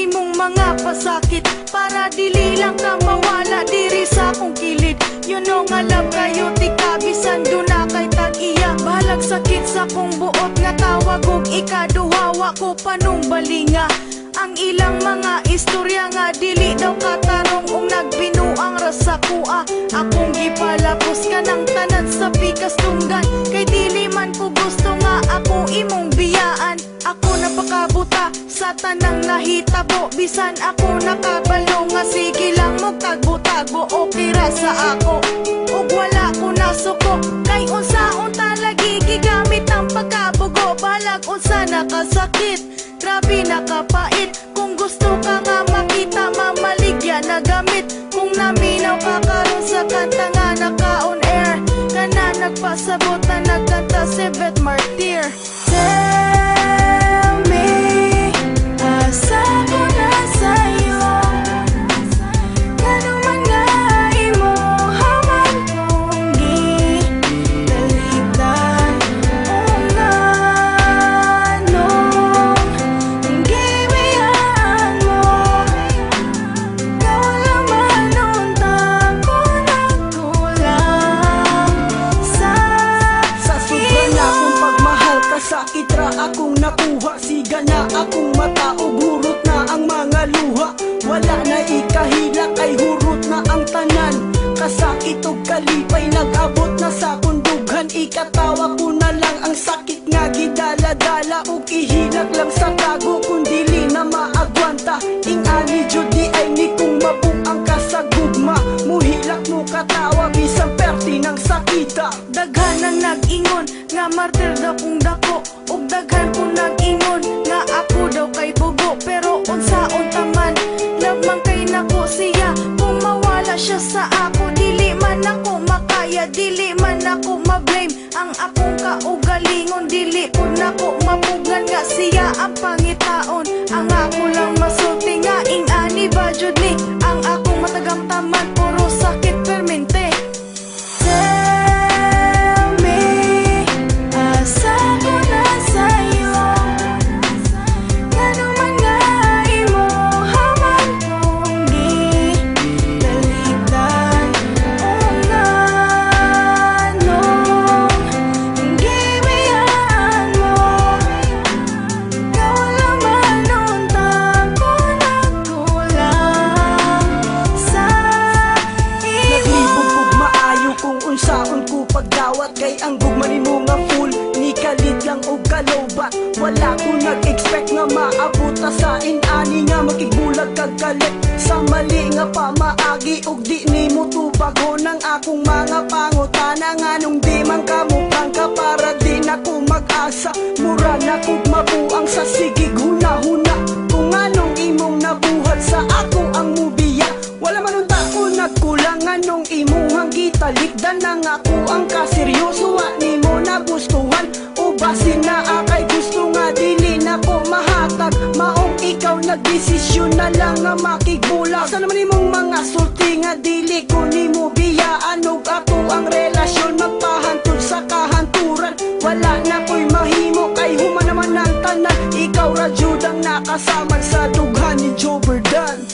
imong mga pasakit, para dili lang ka mawala diri sa akong kilid. You know nga love kayo tika, bisan doon na kay tag-iya. Bahalag sakit sa kong buot nga tawag og ikaduhawa ko panumbalinga. Ang ilang mga istorya nga dili daw katarong ung nagbinuang rasa kuha. Akong gipalapos ka ng tanan sa pikas tunggan, kay dili man ko gusto nga ako imong biyaan. Ako napakabuta sa tanang nahitabo, bisan ako nakabalo nga sige lang mo tagbo-tagbo. Okay ra sa ako ug wala ko nasuko, kay unsaon talagi gigamit ang pagkabugo. Balag unsa nakasakit, grabe nakapait. Kung gusto ka nga makita, mamaligya na gamit. Kung naminaw ka karon sa kanta nga naka-on air, kana nagpasabot na nagkanta si Beth Martir. Tell me, asa ko na sa'yo, ano man nga imo haman kong gitaligdan. O nganong gibiyaan mo, ikaw laman untang ko nagkulang sa sobrang akong pagmahal, kasakit ra akong nakuha. Siga na akong mata ug hurot na ang mga luha. Wala na ikahila kay hurot na ang tanan. Kasakit ug kalipay nag-abot na sa kundughan. Ikatawa ko na lang ang sakit nga gidala-dala, ug ihilag lang sa tago kung dili na maagwanta. Ingani jud di ay ni kung mabuang ka sa gugma. Muhilak mo katawa bisan perti ng sakita. daghan ang nag-ingon nga martir daw kung dako, ug daghan kong nag-ingon nga ako daw kay bugo. Pero unsaon taman, love man kay nako siya. Kung mawala siya sa ako, dili man ako makaya, dili man ako ma-blame. Ang akong kaugalingon, dili po nako mapugan nga siya ang pangitaon. Ang ako lang masulti nga ingani ba jud ni, ang akong matagamtaman puro sakit permente. Tell me, asa ko na sa'yo, ano man nga imo haman kong gitaligdan. O nganong gibiyaan mo, ikaw laman untang ko nagkulang sa Naglibog imo. kog maayo kung unsaon ko pagdawat, kay ang gugma nimo nga full ni kalit lang og kalobat. Wala ko nag-expect nga maabuta sa inani nga makigbulag kag kalit. Sa mali nga pamaagi ug di nimo tubago ng akong mga pangutana. Nganong di man kamukhang ka para di na ko mag-asa. Mura na kog mabuang sa sigig huna-huna. Kung anong imong nabuhat sa ako ang mubiya, wala man unta ko nagkulang. Anong imong gitaligdan nang ako ang kaseryoso. Wa nimo nagustuhan o basin na akay gusto nga dili na ko mahatag. Maong ikaw nagdesisyon na lang nga makigbulag. Sa naman imong mga sulti nga dili ko nimo biyaan, og ato ang relasyon magpahantod sa kahanturan. Wala na ko'y mahimo kay human naman ang tanan. Ikaw ra jud ang nakasamad sa dughan ni Joe Verdan.